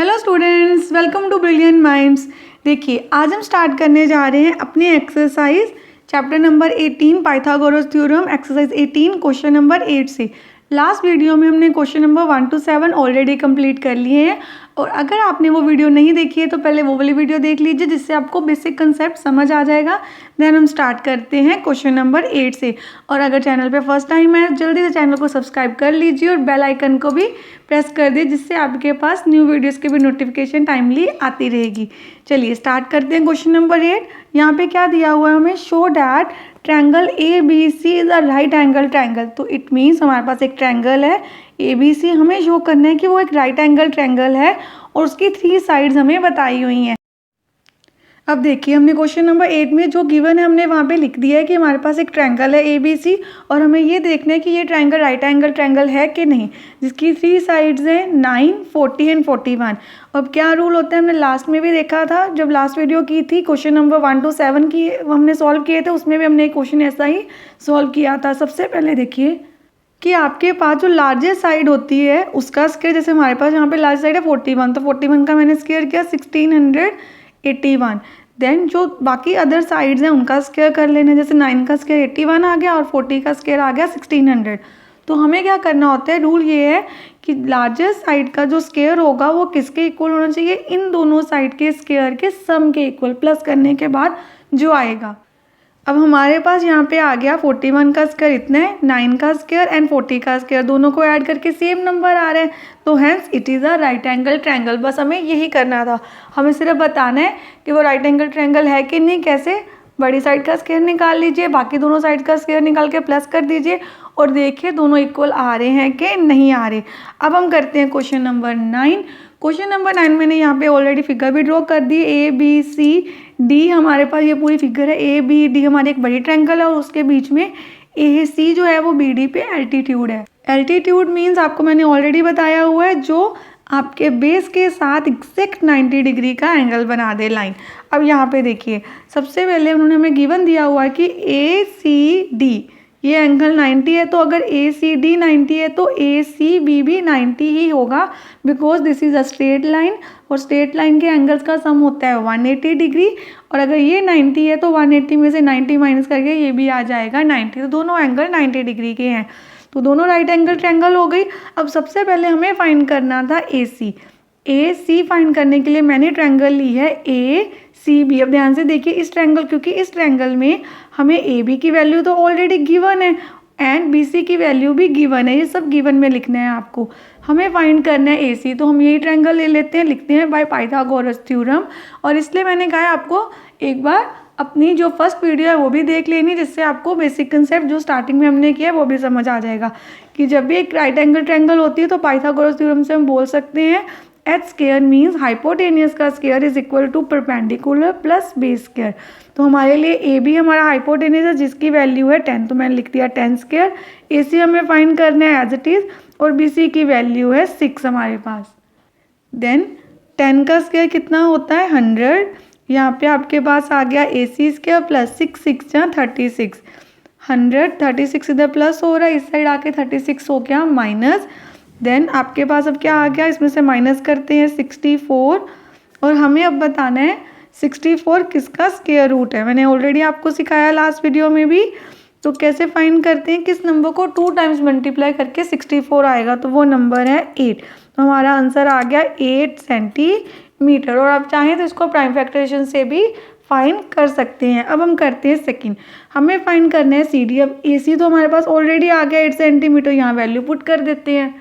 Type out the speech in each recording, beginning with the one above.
Hello students, welcome to Brilliant Minds. देखिए, आज हम स्टार्ट करने जा रहे हैं अपनी exercise chapter number 18 Pythagoras theorem exercise 18 question number 8 से। लास्ट वीडियो में हमने question number 1 to 7 already complete कर लिए हैं, और अगर आपने वो वीडियो नहीं देखी है तो पहले वो वाली वीडियो देख लीजिए, जिससे आपको बेसिक कंसेप्ट समझ आ जाएगा। देन हम स्टार्ट करते हैं क्वेश्चन नंबर 8 से। और अगर चैनल पे फर्स्ट टाइम है, जल्दी से चैनल को सब्सक्राइब कर लीजिए और बेल आइकन को भी प्रेस कर दिए, जिससे आपके पास न्यू वीडियोस की भी नोटिफिकेशन टाइमली आती रहेगी। चलिए स्टार्ट करते हैं क्वेश्चन नंबर 8। यहाँ पे क्या दिया हुआ है हमें, show that triangle A B C is a right angle triangle. तो इट मीन्स हमारे पास एक ट्रायंगल है ए बी सी, हमें शो करना है कि वो एक राइट एंगल ट्रायंगल है और उसकी 3 साइड्स हमें बताई हुई हैं। अब देखिए, हमने क्वेश्चन नंबर 8 में जो गिवन है हमने वहाँ पे लिख दिया है कि हमारे पास एक ट्रायंगल है ए बी सी, और हमें ये देखना है कि ये ट्रायंगल राइट एंगल ट्रायंगल है कि नहीं, जिसकी 3 साइड्स हैं 9, 40 एंड 41। अब क्या रूल होता है, हमने लास्ट में भी देखा था, जब लास्ट वीडियो की थी क्वेश्चन नंबर 1 to 7 की हमने सॉल्व किए थे, उसमें भी हमने एक क्वेश्चन ऐसा ही सॉल्व किया था। सबसे पहले देखिए कि आपके पास जो लार्जेस्ट साइड होती है उसका स्क्वायर, जैसे हमारे पास यहाँ पे लार्ज साइड है 41, तो 41 का मैंने स्क्वायर किया 1681। देन जो बाकी अदर साइड्स हैं उनका स्क्वायर कर लेना, जैसे 9 का स्क्वायर 81 आ गया और 40 का स्क्वायर आ गया 1600। तो हमें क्या करना होता है, रूल ये है कि लार्जेस्ट साइड का जो स्क्वायर होगा वो किसके इक्वल होना चाहिए, इन दोनों साइड के स्क्वायर के सम के इक्वल, प्लस करने के बाद जो आएगा। अब हमारे पास यहाँ पे आ गया 41 का स्क्वायर इतना है, 9 का स्क्वायर एंड 40 का स्क्वायर, दोनों को ऐड करके सेम नंबर आ रहे हैं, तो hence it is a right angle triangle. बस हमें यही करना था, हमें सिर्फ बताना है कि वो राइट एंगल ट्रायंगल है कि नहीं। कैसे, बड़ी साइड का स्क्वायर निकाल लीजिए, बाकी दोनों साइड का स्क्वायर निकाल के प्लस कर दीजिए और देखिए दोनों इक्वल आ रहे हैं कि नहीं आ रहे। अब हम करते हैं क्वेश्चन नंबर 9। क्वेश्चन नंबर 9 मैंने यहाँ पे ऑलरेडी फिगर भी ड्रॉ कर दी, ए बी सी डी हमारे पास ये पूरी फिगर है। ए बी डी हमारी एक बड़ी ट्रायंगल है और उसके बीच में ए सी जो है वो बी डी पे एल्टीट्यूड है। एल्टीट्यूड मीन्स आपको मैंने ऑलरेडी बताया हुआ है, जो आपके बेस के साथ एग्जैक्ट 90 डिग्री का एंगल बना दे लाइन। अब यहाँ पे देखिए, सबसे पहले उन्होंने हमें गिवन दिया हुआ है कि ए सी डी ये एंगल 90 है, तो अगर ए सी डी 90 है तो ए सी बी भी 90 ही होगा, because this is a straight line और स्ट्रेट लाइन के एंगल्स का सम होता है 180 डिग्री। और अगर ये 90 है तो 180 में से 90 माइनस करके ये भी आ जाएगा 90, तो दोनों एंगल 90 डिग्री के हैं, तो दोनों राइट एंगल ट्रायंगल हो गई। अब सबसे पहले हमें फाइंड करना था ए सी। ए सी फाइंड करने के लिए मैंने ट्रायंगल ली है ए सी बी। अब ध्यान से देखिए इस ट्रायंगल, क्योंकि इस ट्रायंगल में हमें ए बी की वैल्यू तो ऑलरेडी गिवन है एंड बी सी की वैल्यू भी गिवन है, ये सब गिवन में लिखना है आपको। हमें फाइंड करना है ए सी, तो हम यही ट्रायंगल ले लेते हैं, लिखते हैं बाय पाइथागोरस थ्योरम। और इसलिए मैंने कहा आपको एक बार अपनी जो फर्स्ट वीडियो है वो भी देख लेनी, जिससे आपको बेसिक कंसेप्ट जो स्टार्टिंग में हमने किया है वो भी समझ आ जाएगा कि जब भी एक राइट एंगल ट्रायंगल होती है तो पाइथागोरस थ्योरम से हम बोल सकते हैं एच स्क्वायर मीन्स हाइपोटेनियस का square is equal to perpendicular plus base square. तो हमारे लिए ए बी हमारा हाइपोटेनियस है जिसकी वैल्यू है 10, तो मैंने लिख दिया 10 स्क्वायर। ए सी हमें फाइंड करना है एज इट इज़, और बी सी की वैल्यू है 6 हमारे पास। देन 10 का स्क्वायर कितना होता है 100, यहाँ पे आपके पास आ गया ए सी स्क्वायर प्लस 6, 6 या 36, 100 36 इधर प्लस हो रहा है, इस साइड आके 36 हो गया माइनस। देन आपके पास अब क्या आ गया, इसमें से माइनस करते हैं 64, और हमें अब बताना है 64 किसका स्क्वायर रूट है। मैंने ऑलरेडी आपको सिखाया लास्ट वीडियो में भी, तो कैसे फाइंड करते हैं, किस नंबर को 2 टाइम्स मल्टीप्लाई करके 64 आएगा, तो वो नंबर है 8। तो हमारा आंसर आ गया 8 सेंटीमीटर। और आप चाहें तो इसको प्राइम फैक्टराइजेशन से भी फाइंड कर सकते हैं। अब हम करते हैं सेकंड, हमें फाइंड करना है सी डी। अब ए सी तो हमारे पास ऑलरेडी आ गया 8 सेंटीमीटर, यहाँ वैल्यू पुट कर देते हैं।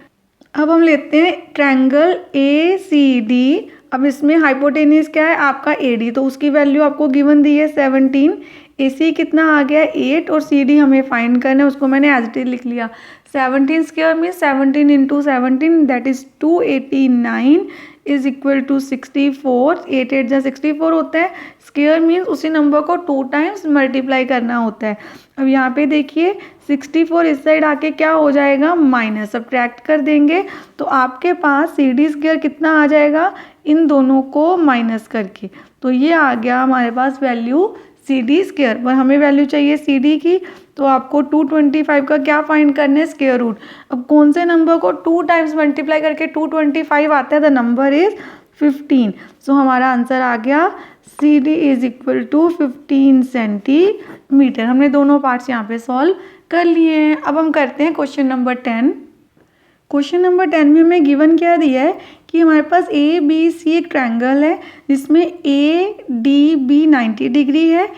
अब हम लेते हैं ट्रायंगल ए सी डी। अब इसमें हाइपोटेनियस क्या है आपका ए डी, तो उसकी वैल्यू आपको गिवन दी है 17। ए सी कितना आ गया 8, और सी डी हमें फाइंड करना है, उसको मैंने एज इट इज लिख लिया। 17 square mean 17 into 17 that is 289 is equal to 64। 8 8 जा 64 होता है, स्क्वायर मीन्स उसी नंबर को 2 टाइम्स मल्टीप्लाई करना होता है। अब यहाँ पे देखिए 64 इस साइड आके क्या हो जाएगा माइनस, सब्ट्रैक्ट कर देंगे तो आपके पास सी डी स्क्वायर कितना आ जाएगा इन दोनों को माइनस करके, तो ये आ गया हमारे पास वैल्यू सी डी स्क्वायर। पर हमें वैल्यू चाहिए सी डी की, तो आपको 225 का क्या फाइंड करना है स्क्वायर रूट। अब कौन से नंबर को 2 टाइम्स मल्टीप्लाई करके 225 आता है, द नंबर इज 15। सो हमारा आंसर आ गया C D is equal to 15 centimetre. हमने दोनों पार्ट्स यहाँ पे सॉल्व कर लिए हैं। अब हम करते हैं क्वेश्चन नंबर 10। क्वेश्चन नंबर 10 में हमें गिवन क्या दिया है कि हमारे पास ए बी सी एक ट्रायंगल है जिसमें ए डी बी 90 डिग्री है,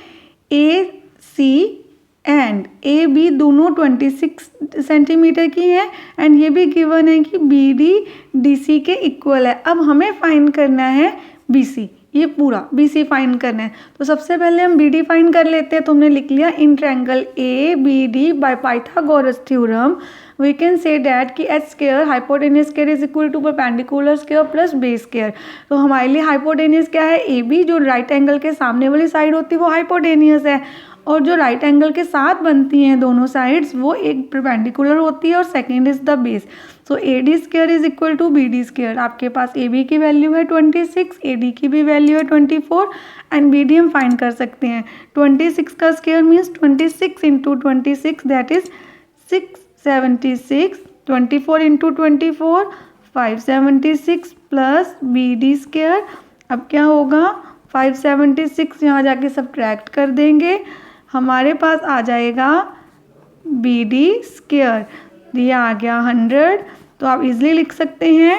ए सी एंड ए बी दोनों 26 सेंटीमीटर की हैं एंड ये भी गिवन है कि बी डी डी सी के इक्वल है। अब हमें फाइंड करना है बी सी, ये पूरा बी सी फाइंड करना है। तो सबसे पहले हम बी डी फाइंड कर लेते हैं। तो हमने लिख लिया in triangle A B D by Pythagoras theorem we can say that कि H square hypotenuse square is equal to perpendicular square plus base square. तो हमारे लिए हाइपोटेन्यूज क्या है, ए बी जो राइट एंगल के सामने वाली साइड होती है वो हाइपोटेन्यूज है, और जो राइट एंगल के साथ बनती हैं दोनों साइड्स वो एक परपेंडिकुलर होती है और second is the base. So A D square is equal to B D square. आपके पास ए बी की वैल्यू है 26, ए डी की भी वैल्यू है 24 एंड बी डी हम फाइंड कर सकते हैं। 26 का square means 26 into 26 that is 676, 24 into 24 576 plus B D square. अब क्या होगा 576 यहाँ जाके सब्ट्रैक्ट कर देंगे, हमारे पास आ जाएगा बी डी स्क्वायर, ये आ गया 100। तो आप इजीली लिख सकते हैं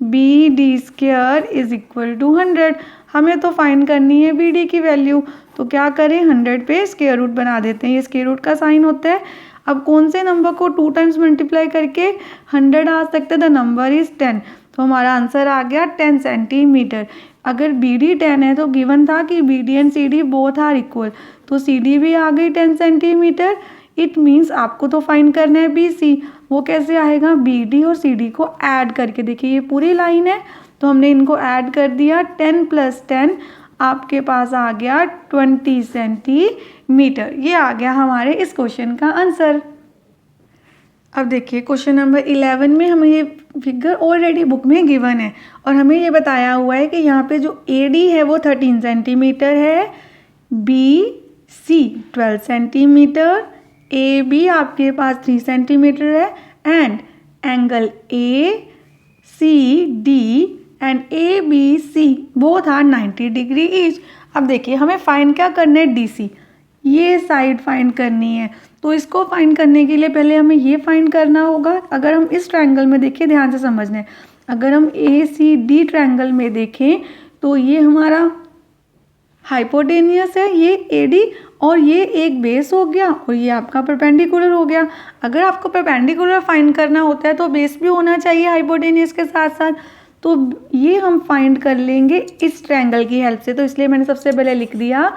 B D square is equal to 100। हमें तो फाइंड करनी है बी डी की वैल्यू, तो क्या करें 100 पे स्क्वायर रूट बना देते हैं, ये स्क्वायर रूट का साइन होता है। अब कौन से नंबर को 2 टाइम्स मल्टीप्लाई करके 100 आ सकते हैं, द नंबर इज 10। तो हमारा आंसर आ गया 10 सेंटीमीटर। अगर बी डी 10 है तो गिवन था कि B D and C D both are equal, तो सी डी भी आ गई 10 सेंटीमीटर। इट मीन्स आपको तो फाइंड करना है बी सी, वो कैसे आएगा, बी डी और सी डी को ऐड करके। देखिए ये पूरी लाइन है तो हमने इनको ऐड कर दिया, 10 + 10 आपके पास आ गया 20 सेंटीमीटर। ये आ गया हमारे इस क्वेश्चन का आंसर। अब देखिए क्वेश्चन नंबर 11 में हमें ये फिगर ऑलरेडी बुक में गिवन है और हमें ये बताया हुआ है कि यहाँ पे जो ए डी है वो 13 सेंटीमीटर है, B C 12 centimetre, A B आपके पास 3 सेंटीमीटर है and angle A C D and A B C both are 90 degree each. अब देखिए हमें फाइंड क्या करना है, डी सी, ये साइड फाइंड करनी है। तो इसको फाइंड करने के लिए पहले हमें ये फाइंड करना होगा। अगर हम इस ट्रायंगल में देखिए, ध्यान से समझना है, अगर हम ए सी डी ट्रायंगल में देखें तो ये हमारा हाइपोटेनियस है, ये ए डी, और ये एक बेस हो गया और ये आपका परपेंडिकुलर हो गया। अगर आपको परपेंडिकुलर फाइंड करना होता है तो बेस भी होना चाहिए हाइपोटेनियस के साथ साथ, तो ये हम फाइंड कर लेंगे इस ट्रायंगल की हेल्प से। तो इसलिए मैंने सबसे पहले लिख दिया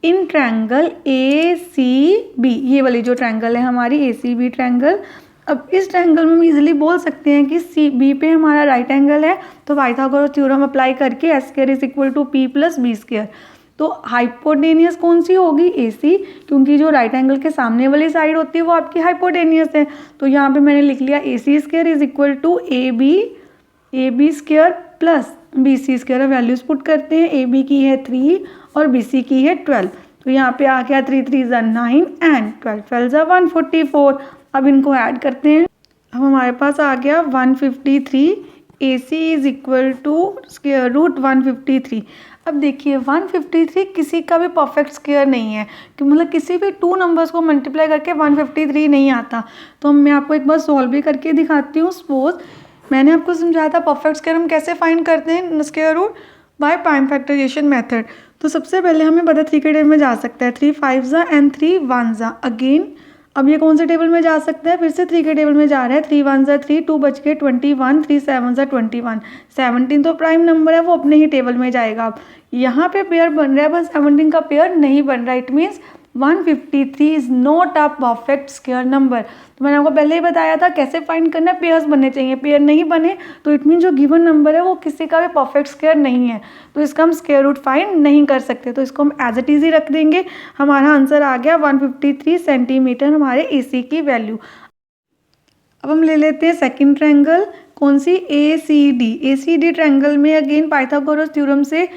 इन ट्रायंगल ए सी बी, ये वाली जो ट्रायंगल है हमारी ए सी बी ट्रायंगल। अब इस ट्रायंगल में हम इजीली बोल सकते हैं कि सी बी पे हमारा राइट एंगल है, तो पाइथागोरस थ्योरम अप्लाई करके S square is equal to P plus B square. तो हाइपोटेनियस कौन सी होगी, ए सी, क्योंकि जो राइट एंगल के सामने वाली साइड होती है वो आपकी हाइपोटेनियस है। तो यहाँ पे मैंने लिख लिया A C square is equal to A B square plus B C square. Values put करते हैं, ए बी की है 3 और बी सी की है 12। तो यहाँ पे आ गया 3 3 = 9 एंड 12 12 = 144। अब इनको ऐड करते हैं। अब हमारे पास आ गया 153, A C is equal to square root 153। अब देखिए 153 किसी का भी परफेक्ट स्क्वायर नहीं है, कि मतलब किसी भी 2 नंबर्स को मल्टीप्लाई करके 153 नहीं आता। तो मैं आपको एक बार सॉल्व भी करके दिखाती हूँ। सपोज मैंने आपको समझाया था परफेक्ट स्क्वायर हम कैसे फाइंड करते हैं, square root by prime factorisation method. तो सबसे पहले हमें पता 3 के टेबल में जा सकता है, 3 5 एंड 3 1 अगेन। अब ये कौन से टेबल में जा सकता है, फिर से 3 के टेबल में जा रहा है, 3 1 3, 2 बच के 21, 3 7 21, 17 तो प्राइम नंबर है, वो अपने ही टेबल में जाएगा। अब यहाँ पे पेयर बन रहा है, बस 17 का पेयर नहीं बन रहा। It means 153 is not a perfect square number. तो मैंने आपको पहले ही बताया था कैसे फाइंड करना है, पेयर्स बनने चाहिए, पेयर नहीं बने तो इट मीन जो गिवन नंबर है वो किसी का भी परफेक्ट स्क्वायर नहीं है, तो इसका हम स्क्वायर रूट फाइंड नहीं कर सकते। तो इसको हम एज इट इज ही रख देंगे। हमारा आंसर आ गया 153 सेंटीमीटर हमारे ए सी की वैल्यू। अब हम ले लेते हैं सेकेंड ट्रायंगल, कौन सी, ए सी डी। ए सी डी ट्रायंगल में अगेन पाइथागोरस थ्योरम से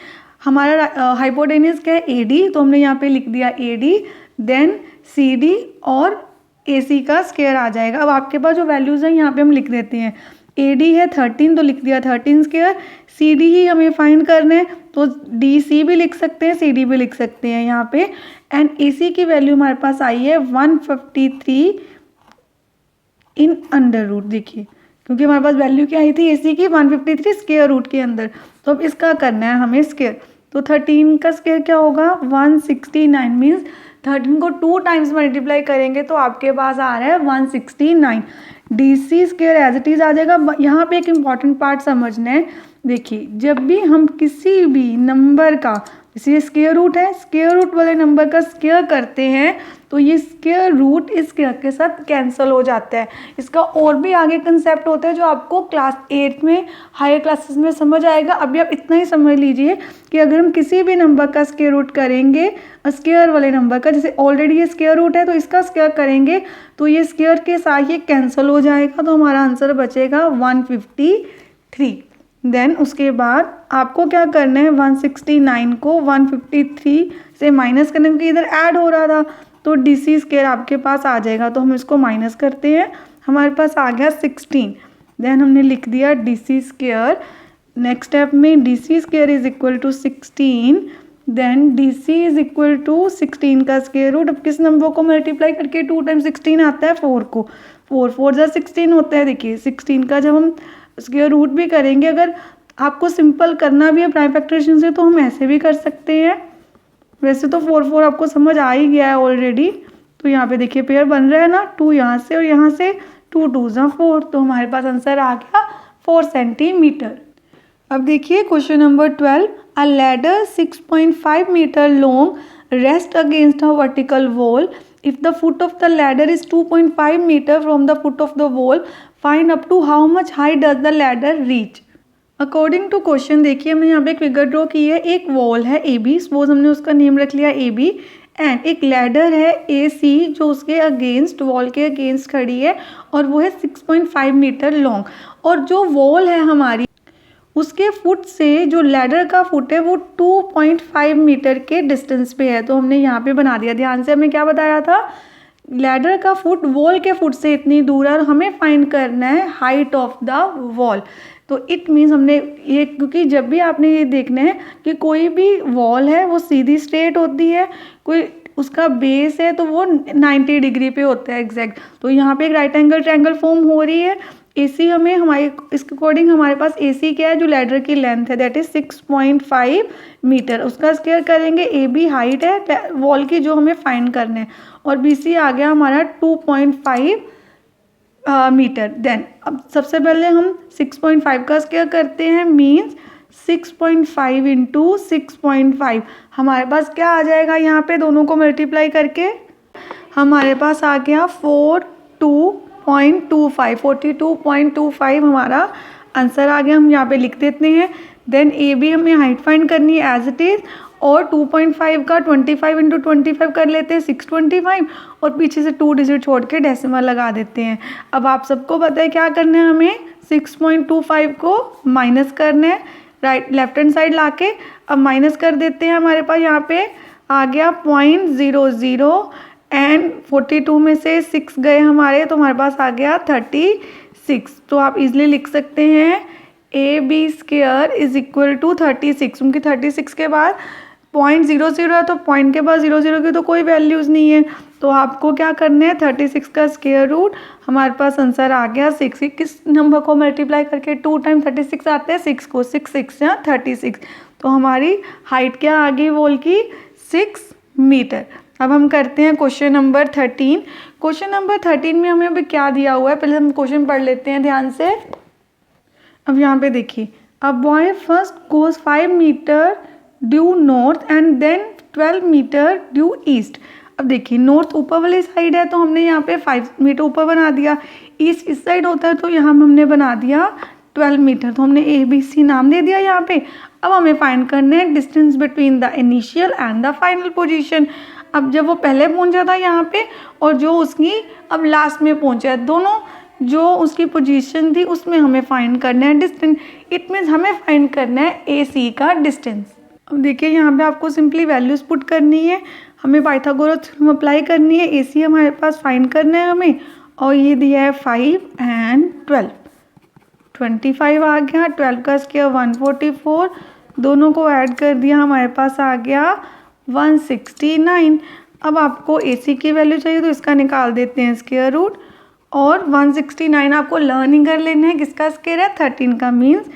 हमारा हाइपोटेन्यूज क्या है, ए डी, तो हमने यहाँ पे लिख दिया A D, then C D और ए सी का स्क्वायर आ जाएगा। अब आपके पास जो वैल्यूज़ हैं यहाँ पे हम लिख देते हैं। AD है 13 तो लिख दिया 13 स्क्वायर। CD ही हमें फाइंड करना है तो DC भी लिख सकते हैं, CD भी लिख सकते हैं यहाँ पे। एंड AC की वैल्यू हमारे पास आई है 153 इन अंडर रूट। देखिए क्योंकि हमारे पास वैल्यू क्या आई थी AC की 153 स्क्वायर रूट के अंदर, तो अब इसका करना है हमें स्क्वायर। तो 13 का स्क्वायर क्या होगा 169, मीन्स 13 को 2 टाइम्स मल्टीप्लाई करेंगे तो आपके पास आ रहा है 169। DC square as it is आ जाएगा। यहाँ पे एक इम्पॉर्टेंट पार्ट समझना है। देखिए जब भी हम किसी भी नंबर का, जैसे स्क्वायर रूट है, स्क्वायर रूट वाले नंबर का स्क्वायर करते हैं तो ये स्क्वायर रूट इस स्क्वायर के साथ कैंसिल हो जाता है। इसका और भी आगे कंसेप्ट होता है जो आपको क्लास 8 में हायर क्लासेस में समझ आएगा। अभी आप इतना ही समझ लीजिए कि अगर हम किसी भी नंबर का स्क्वायर रूट करेंगे, स्क्वायर वाले नंबर का, जैसे ऑलरेडी ये स्क्वायर रूट है तो इसका स्क्वायर करेंगे तो ये स्क्वायर के साथ ये कैंसिल हो जाएगा, तो हमारा आंसर बचेगा 153। देन उसके बाद आपको क्या करना है 169 को 153 से माइनस करने, क्योंकि इधर ऐड हो रहा था तो DC स्क्वायर आपके पास आ जाएगा। तो हम इसको माइनस करते हैं, हमारे पास आ गया 16। देन हमने लिख दिया DC स्क्वायर। नेक्स्ट स्टेप में DC square is equal to 16, then DC is equal to 16 का स्क्वायर रूट। अब किस नंबर को मल्टीप्लाई करके 2 टाइम्स 16 आता है 4 को, 4 4 जा 16 होता है। देखिए 16 का जब हम स्क्वायर रूट भी करेंगे, अगर आपको सिंपल करना भी है प्राइम फैक्टराइजेशन से तो हम ऐसे भी कर सकते हैं। वैसे तो 4 4 आपको समझ आ ही गया है ऑलरेडी। तो यहाँ पे देखिए पेयर बन रहा है ना, 2 यहाँ से और यहाँ से 2 2 जा 4, तो हमारे पास आंसर आ गया 4 सेंटीमीटर। अब देखिए question number 12, a ladder 6.5 metre long rest against a vertical wall. If the foot of the ladder is 2.5 meter from the foot of the wall, find up to how much high does the ladder reach? According to question देखिए हमने यहाँ पे एक figure draw की है। एक wall है AB, suppose हमने उसका नेम रख लिया AB, एंड एक लैडर है AC जो उसके अगेंस्ट, वॉल के अगेंस्ट खड़ी है और वो है 6.5 मीटर लॉन्ग। और जो वॉल है हमारी उसके फुट से जो लैडर का फुट है वो 2.5 मीटर के डिस्टेंस पे है। तो हमने यहाँ पे बना दिया, ध्यान से हमें क्या बताया था, लैडर का फुट वॉल के फुट से इतनी दूर है और हमें फाइंड करना है हाइट ऑफ द वॉल। तो इट मीन्स हमने ये, क्योंकि जब भी आपने ये देखना है कि कोई भी वॉल है वो सीधी स्ट्रेट होती है, कोई उसका बेस है तो वो 90 डिग्री पे होता है एग्जैक्ट। तो यहाँ पे एक राइट एंगल ट्रायंगल फॉर्म हो रही है। AC हमें हमारे इसके अकॉर्डिंग हमारे पास AC क्या है, जो लैडर की लेंथ है दैट इज 6.5 मीटर, उसका स्क्वायर करेंगे। AB हाइट है वॉल की जो हमें फाइंड करना है, और BC आ गया हमारा 2.5 मीटर। देन अब सबसे पहले हम 6.5 का स्क्वायर करते हैं, मीन्स 6.5 इंटू 6.5 हमारे पास क्या आ जाएगा, यहाँ पे दोनों को मल्टीप्लाई करके हमारे पास आ गया 42.25 हमारा आंसर आ गया। हम यहाँ पे लिख देते हैं। देन AB हमें हाइट फाइंड करनी है एज इट इज़, और 2.5 का 25 इंटू 25 कर लेते हैं 625, और पीछे से 2 डिजिट छोड़ के डेसिमल लगा देते हैं। अब आप सबको पता है क्या करना है, हमें 6.25 को माइनस करना है, राइट लेफ्ट हैंड साइड लाके अब माइनस कर देते हैं। हमारे पास यहाँ पे आ गया 0.00 एंड 42 में से 6 गए हमारे, तो हमारे पास आ गया 36। तो आप इजीली लिख सकते हैं AB square is equal to 36, क्योंकि 36 के बाद 0.00 है तो पॉइंट के बाद 00 की तो कोई वैल्यूज़ नहीं है। तो आपको क्या करना है 36 का स्क्वायर रूट, हमारे पास आंसर आ गया 6। किस नंबर को मल्टीप्लाई करके 2 टाइम 36 आते हैं, 6 को, 6 6 या 36। तो हमारी हाइट क्या आ गई वॉल की 6 मीटर। अब हम करते हैं क्वेश्चन नंबर 13। क्वेश्चन नंबर 13 में हमें अभी क्या दिया हुआ है, पहले हम क्वेश्चन पढ़ लेते हैं ध्यान से। अब यहाँ पे देखिए, a boy first goes 5 metre due north and then 12 metre due east. अब देखिए नॉर्थ ऊपर वाली साइड है तो हमने यहाँ पे 5 मीटर ऊपर बना दिया, ईस्ट इस साइड होता है तो यहाँ हमने बना दिया 12 मीटर। तो हमने ABC नाम दे दिया यहाँ पे। अब हमें फाइंड करना है distance between the initial and the final position. अब जब वो पहले पहुँचा था यहाँ पे और जो उसकी अब लास्ट में पहुँचा है, दोनों जो उसकी पोजीशन थी उसमें हमें फाइंड करना है डिस्टेंस। इट मीन्स हमें फाइंड करना है AC का डिस्टेंस। अब देखिए यहाँ पे आपको सिंपली वैल्यूज पुट करनी है, हमें पाइथागोरस थ्योरम अप्लाई करनी है। AC हमारे पास फाइंड करना है हमें, और ये दिया है 5 एंड 12। 25 आ गया, 12 का स्क्वायर 144, दोनों को ऐड कर दिया, हमारे पास आ गया 169। अब आपको AC की वैल्यू चाहिए तो इसका निकाल देते हैं स्क्वायर रूट, और 169 आपको लर्न ही कर लेना है, किसका स्क्वायर है 13 का, मीन्स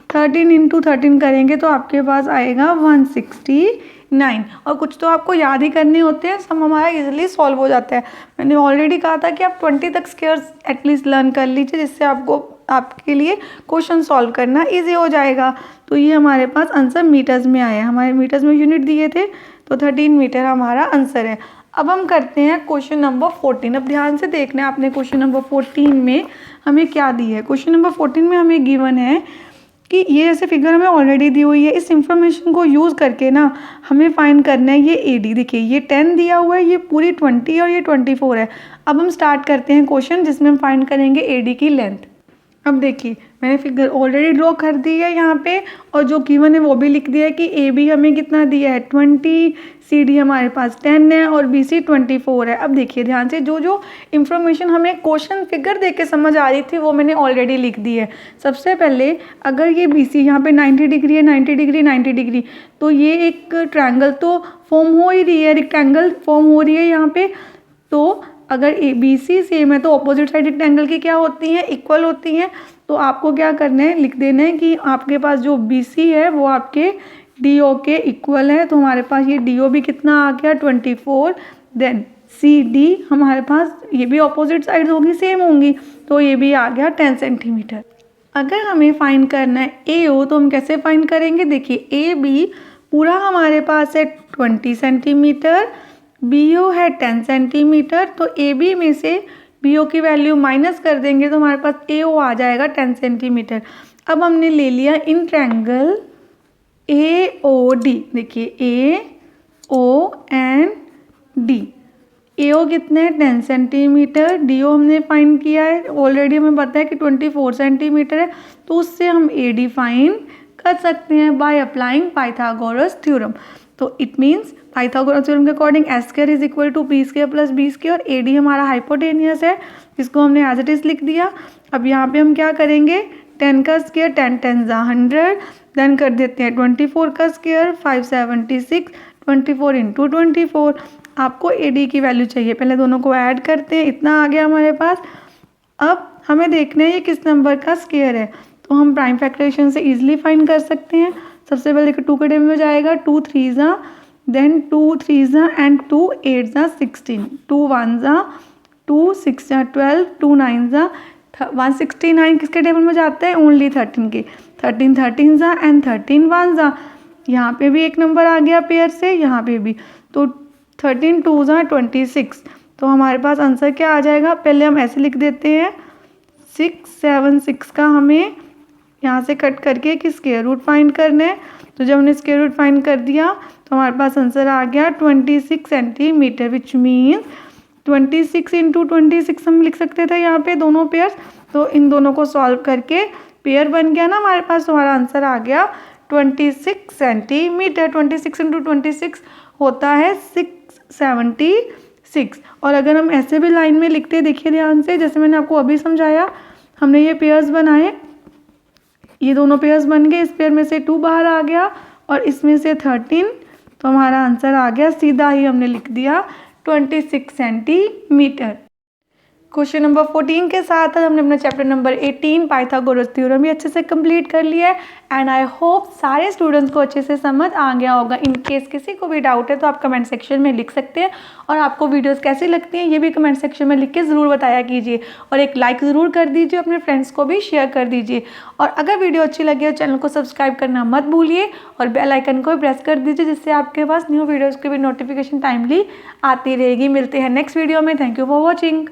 13 इंटू 13 करेंगे तो आपके पास आएगा 169। और कुछ तो आपको याद ही करने होते हैं, सब हमारा इजीली सॉल्व हो जाता है। मैंने ऑलरेडी कहा था कि आप 20 तक स्क्वायर्स एटलीस्ट लर्न कर लीजिए, जिससे आपके लिए क्वेश्चन सॉल्व करना इजी हो जाएगा। तो ये हमारे पास आंसर मीटर्स में आया, हमारे मीटर्स में यूनिट दिए थे तो 13 मीटर हमारा आंसर है। अब हम करते हैं क्वेश्चन नंबर 14। अब ध्यान से देखना है आपने क्वेश्चन नंबर 14 में हमें क्या दी है। क्वेश्चन नंबर 14 में हमें गिवन है कि ये ऐसे फिगर हमें ऑलरेडी दी हुई है, इस इंफॉर्मेशन को यूज़ करके ना हमें फाइंड करना है ये AD। देखिए ये 10 दिया हुआ है, ये पूरी 20 और ये 24 है। अब हम स्टार्ट करते हैं क्वेश्चन, जिसमें हम फाइंड करेंगे AD की लेंथ। अब देखिए मैंने फिगर ऑलरेडी ड्रॉ कर दी है यहाँ पे, और जो गिवन है वो भी लिख दिया है कि AB हमें कितना दिया है 20, CD हमारे पास 10 है और BC 24 है। अब देखिए ध्यान से, जो जो इन्फॉर्मेशन हमें क्वेश्चन फिगर देख के समझ आ रही थी वो मैंने ऑलरेडी लिख दी है। सबसे पहले अगर ये BC यहाँ पे 90 डिग्री है, 90 डिग्री 90 डिग्री, तो ये एक ट्रायंगल तो फॉर्म हो ही रही है, रेक्टेंगल फॉर्म हो रही है यहाँ पे। तो अगर ABC सेम है तो ऑपोजिट साइड रेक्टेंगल की क्या होती हैं, इक्वल होती हैं। तो आपको क्या करना है, लिख देना है कि आपके पास जो BC है वो आपके DO के इक्वल है। तो हमारे पास ये DO भी कितना आ गया 24, देन CD हमारे पास, ये भी ऑपोजिट साइड होगी, सेम होंगी, तो ये भी आ गया 10 सेंटीमीटर। अगर हमें फाइंड करना है AO तो हम कैसे फाइंड करेंगे। देखिए AB पूरा हमारे पास है 20 सेंटीमीटर, BO है 10 सेंटीमीटर, तो AB में से BO की वैल्यू माइनस कर देंगे तो हमारे पास AO आ जाएगा 10 सेंटीमीटर। अब हमने ले लिया इन ट्रायंगल AOD। देखिए AOND, AO कितना है 10 सेंटीमीटर, DO हमने फाइंड किया है, ऑलरेडी हमें पता है कि 24 सेंटीमीटर है, तो उससे हम AD फाइंड कर सकते हैं बाय अप्लाइंग पाइथागोरस थ्योरम। तो इट मीन्स पाइथागोरस थ्योरम के according S² is equal to B² plus B², और AD हमारा हाइपोटेनियस है, जिसको हमने एज इट इज लिख दिया। अब यहाँ पे हम क्या करेंगे, 10 का स्क्वायर 10 10 100, देन कर देते हैं 24 का स्क्वायर 576, 24 इंटू 24। आपको AD की वैल्यू चाहिए, पहले दोनों को ऐड करते हैं, इतना आ गया हमारे पास। अब हमें देखना है ये किस नंबर का स्क्वायर है, तो हम प्राइम फैक्टराइजेशन से इजीली फाइंड कर सकते हैं। सबसे पहले देखो 2 के टेबल में जाएगा, 2 3 जा, देन 2 3 जा एंड 2 8 जा 16, 2 1 जा, 2 6 जा 12, 2 9 जा 169। किसके टेबल में जाता है, ओनली 13 के, 13 13 जा एंड 13 1 जा। यहाँ पे भी एक नंबर आ गया पेयर से, यहाँ पे भी, तो 13 2 जा 26। तो हमारे पास आंसर क्या आ जाएगा, पहले हम ऐसे लिख देते हैं 676 का हमें यहाँ से कट करके कि स्क्वायर रूट फाइंड करना है। तो जब हमने स्क्वायर रूट फाइंड कर दिया तो हमारे पास आंसर आ गया 26 सेंटीमीटर, विच मीन्स 26 इंटू 26 हम लिख सकते थे यहाँ पे दोनों पेयर्स। तो इन दोनों को सॉल्व करके पेयर बन गया ना हमारे पास, तो हमारा आंसर आ गया 26 सेंटीमीटर। 26 इंटू 26 होता है 676। और अगर हम ऐसे भी लाइन में लिखते, देखिए ध्यान से, जैसे मैंने आपको अभी समझाया, हमने ये पेयर्स बनाए, ये दोनों पेयर्स बन गए, इस पेयर में से 2 बाहर आ गया और इसमें से 13, तो हमारा आंसर आ गया, सीधा ही हमने लिख दिया 26 सेंटीमीटर। क्वेश्चन नंबर 14 के साथ हमने अपना चैप्टर नंबर 18 पाइथागोरस थ्योरम भी अच्छे से कंप्लीट कर लिया है। एंड आई होप सारे स्टूडेंट्स को अच्छे से समझ आ गया होगा। इन केस किसी को भी डाउट है तो आप कमेंट सेक्शन में लिख सकते हैं, और आपको वीडियोस कैसी लगती हैं ये भी कमेंट सेक्शन में लिख के ज़रूर बताया कीजिए, और एक लाइक ज़रूर कर दीजिए, अपने फ्रेंड्स को भी शेयर कर दीजिए। और अगर वीडियो अच्छी लगे तो चैनल को सब्सक्राइब करना मत भूलिए, और बेल आइकन को भी प्रेस कर दीजिए, जिससे आपके पास न्यू वीडियोज़ की भी नोटिफिकेशन टाइमली आती रहेगी। मिलते हैं नेक्स्ट वीडियो में। Thank you for watching.